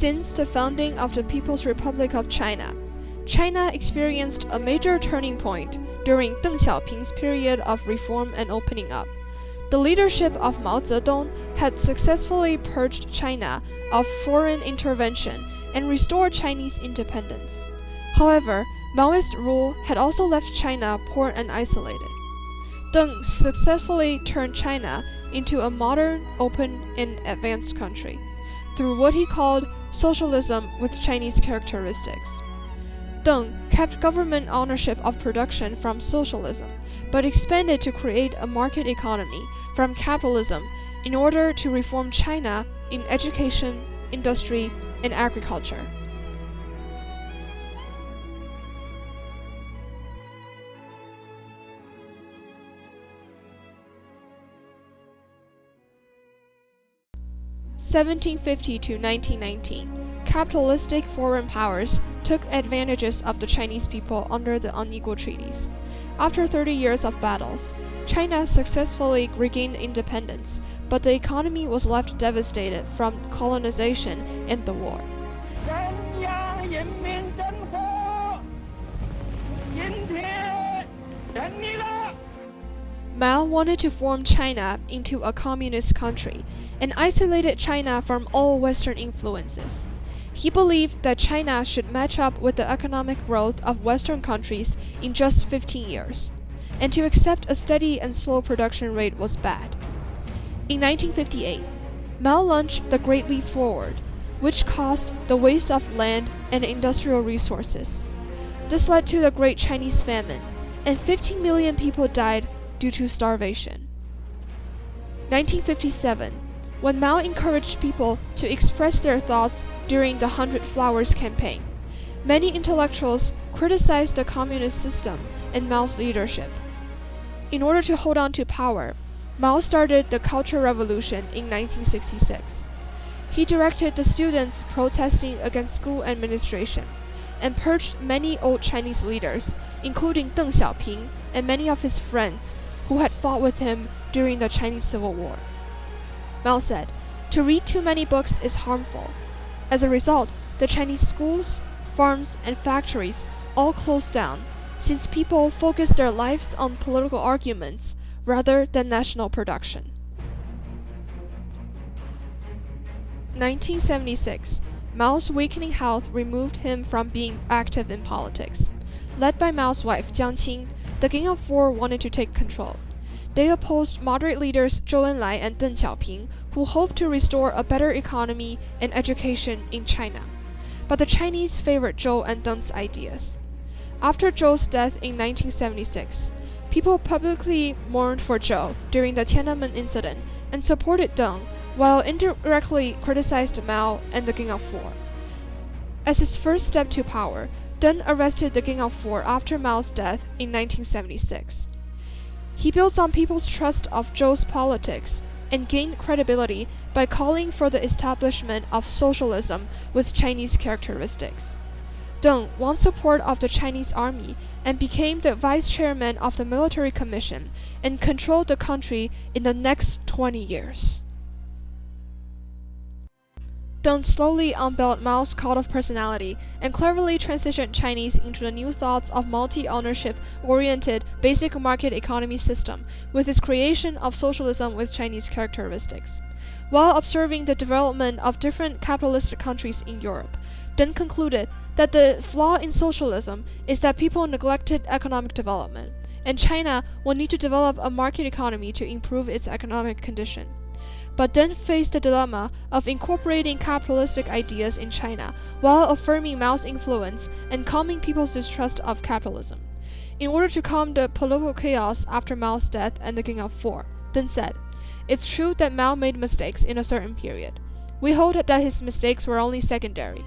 Since the founding of the People's Republic of China, China experienced a major turning point during Deng Xiaoping's period of reform and opening up. The leadership of Mao Zedong had successfully purged China of foreign intervention and restored Chinese independence. However, Maoist rule had also left China poor and isolated. Deng successfully turned China into a modern, open, and advanced country through what he called socialism with Chinese characteristics. Deng kept government ownership of production from socialism, but expanded to create a market economy from capitalism in order to reform China in education, industry, and agriculture. (1750 to 1919), capitalistic foreign powers took advantages of the Chinese people under the unequal treaties. After 30 years of battles, China successfully regained independence, but the economy was left devastated from colonization and the war. Mao wanted to form China into a communist country and isolated China from all Western influences. He believed that China should match up with the economic growth of Western countries in just 15 years, and to accept a steady and slow production rate was bad. In 1958, Mao launched the Great Leap Forward, which caused the waste of land and industrial resources. This led to the Great Chinese Famine, and 15 million people died due to starvation. 1957, when Mao encouraged people to express their thoughts during the 100 Flowers campaign, many intellectuals criticized the communist system and Mao's leadership. In order to hold on to power, Mao started the Cultural Revolution in 1966. He directed the students protesting against school administration and purged many old Chinese leaders, including Deng Xiaoping and many of his friends who had fought with him during the Chinese Civil War. Mao said, "To read too many books is harmful." As a result, the Chinese schools, farms, and factories all closed down, since people focused their lives on political arguments rather than national production. 1976, Mao's weakening health removed him from being active in politics. Led by Mao's wife Jiang Qing, the Gang of Four wanted to take control. They opposed moderate leaders Zhou Enlai and Deng Xiaoping, who hoped to restore a better economy and education in China. But the Chinese favored Zhou and Deng's ideas. After Zhou's death in 1976, people publicly mourned for Zhou during the Tiananmen Incident and supported Deng, while indirectly criticized Mao and the Gang of Four. As his first step to power, Deng arrested the Gang of Four after Mao's death in 1976. He built on people's trust of Zhou's politics and gained credibility by calling for the establishment of socialism with Chinese characteristics. Deng won support of the Chinese army and became the vice chairman of the military commission and controlled the country in the next 20 years. Deng slowly unbuilt Mao's cult of personality and cleverly transitioned Chinese into the new thoughts of multi-ownership-oriented basic market economy system with its creation of socialism with Chinese characteristics. While observing the development of different capitalist countries in Europe, Deng concluded that the flaw in socialism is that people neglected economic development, and China will need to develop a market economy to improve its economic condition. But Deng faced the dilemma of incorporating capitalistic ideas in China while affirming Mao's influence and calming people's distrust of capitalism. In order to calm the political chaos after Mao's death and the Gang of Four, Deng said, "It's true that Mao made mistakes in a certain period. We hold that his mistakes were only secondary.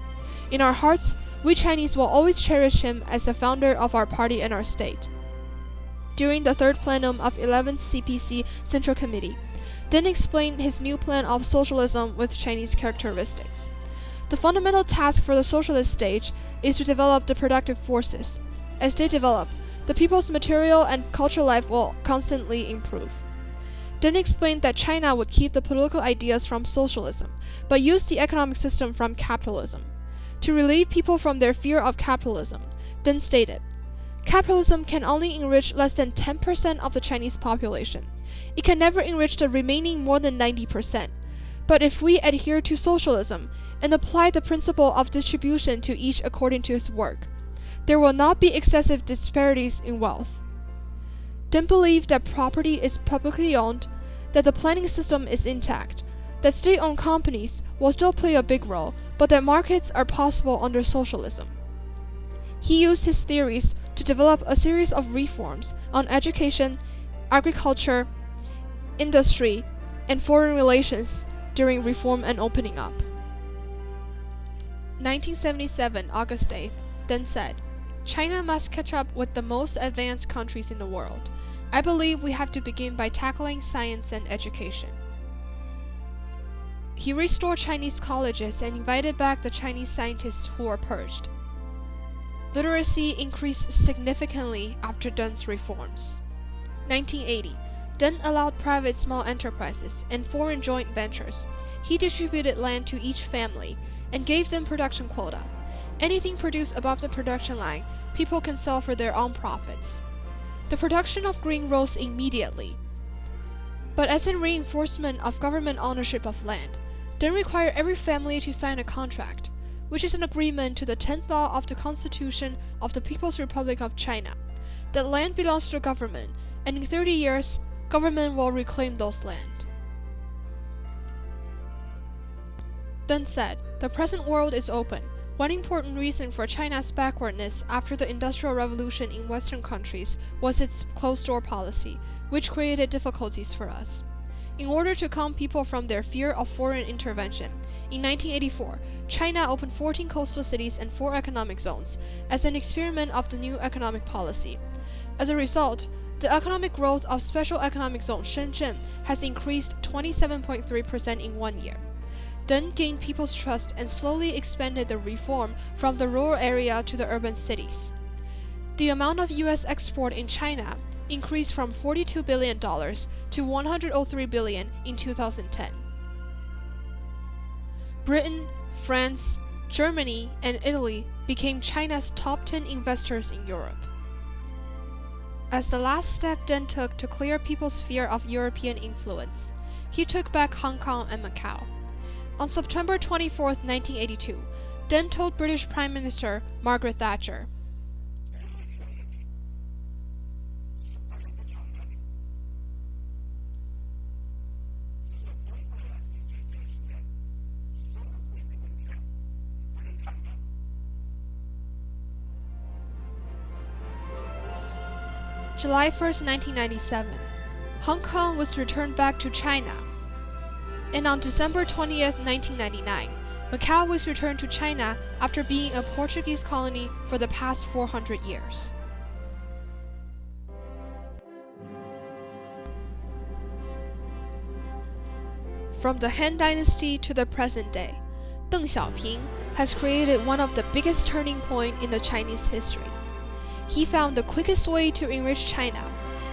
In our hearts, we Chinese will always cherish him as the founder of our party and our state." During the third plenum of 11th CPC Central Committee, Deng explained his new plan of socialism with Chinese characteristics. The fundamental task for the socialist stage is to develop the productive forces. As they develop, the people's material and cultural life will constantly improve. Deng explained that China would keep the political ideas from socialism, but use the economic system from capitalism. To relieve people from their fear of capitalism, Deng stated, "Capitalism can only enrich less than 10% of the Chinese population. It can never enrich the remaining more than 90%. But if we adhere to socialism and apply the principle of distribution to each according to his work, there will not be excessive disparities in wealth." Deng believed that property is publicly owned, that the planning system is intact, that state-owned companies will still play a big role, but that markets are possible under socialism. He used his theories to develop a series of reforms on education, agriculture, industry, and foreign relations during reform and opening up. 1977, August 8th, Deng said, "China must catch up with the most advanced countries in the world. I believe we have to begin by tackling science and education." He restored Chinese colleges and invited back the Chinese scientists who were purged. Literacy increased significantly after Deng's reforms. 1980, Deng allowed private small enterprises and foreign joint ventures. He distributed land to each family and gave them production quota. Anything produced above the production line, people can sell for their own profits. The production of grain rose immediately. But as a reinforcement of government ownership of land, Deng required every family to sign a contract, which is an agreement to the 10th law of the Constitution of the People's Republic of China, that land belongs to the government, and in 30 years, government will reclaim those land. Deng said, "The present world is open. One important reason for China's backwardness after the Industrial Revolution in Western countries was its closed-door policy, which created difficulties for us. In order to calm people from their fear of foreign intervention, in 1984, China opened 14 coastal cities and 4 economic zones as an experiment of the new economic policy. As a result, the economic growth of Special Economic Zone Shenzhen has increased 27.3% in 1 year. Deng gained people's trust and slowly expanded the reform from the rural area to the urban cities. The amount of U.S. export in China increased from $42 billion to $103 billion in 2010. Britain, France, Germany, and Italy became China's top 10 investors in Europe. As the last step Deng took to clear people's fear of European influence, he took back Hong Kong and Macau. On September 24, 1982, Deng told British Prime Minister Margaret Thatcher, July 1, 1997, Hong Kong was returned back to China. And on December 20, 1999, Macau was returned to China after being a Portuguese colony for the past 400 years. From the Han Dynasty to the present day, Deng Xiaoping has created one of the biggest turning points in the Chinese history. He found the quickest way to enrich China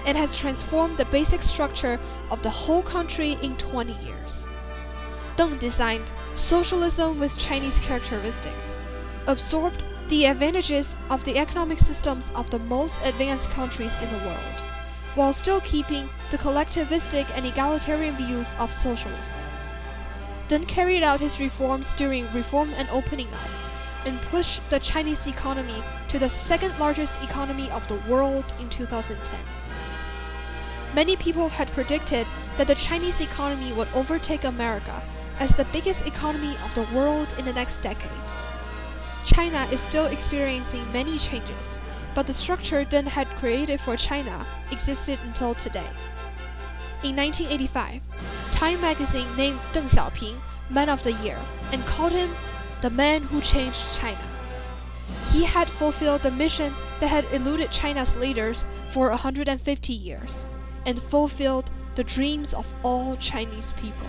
and has transformed the basic structure of the whole country in 20 years. Deng designed socialism with Chinese characteristics, absorbed the advantages of the economic systems of the most advanced countries in the world, while still keeping the collectivistic and egalitarian views of socialism. Deng carried out his reforms during reform and opening up, and pushed the Chinese economy to the second largest economy of the world in 2010. Many people had predicted that the Chinese economy would overtake America as the biggest economy of the world in the next decade. China is still experiencing many changes, but the structure Deng had created for China existed until today. In 1985, Time magazine named Deng Xiaoping Man of the Year and called him the man who changed China. He had fulfilled the mission that had eluded China's leaders for 150 years, and fulfilled the dreams of all Chinese people.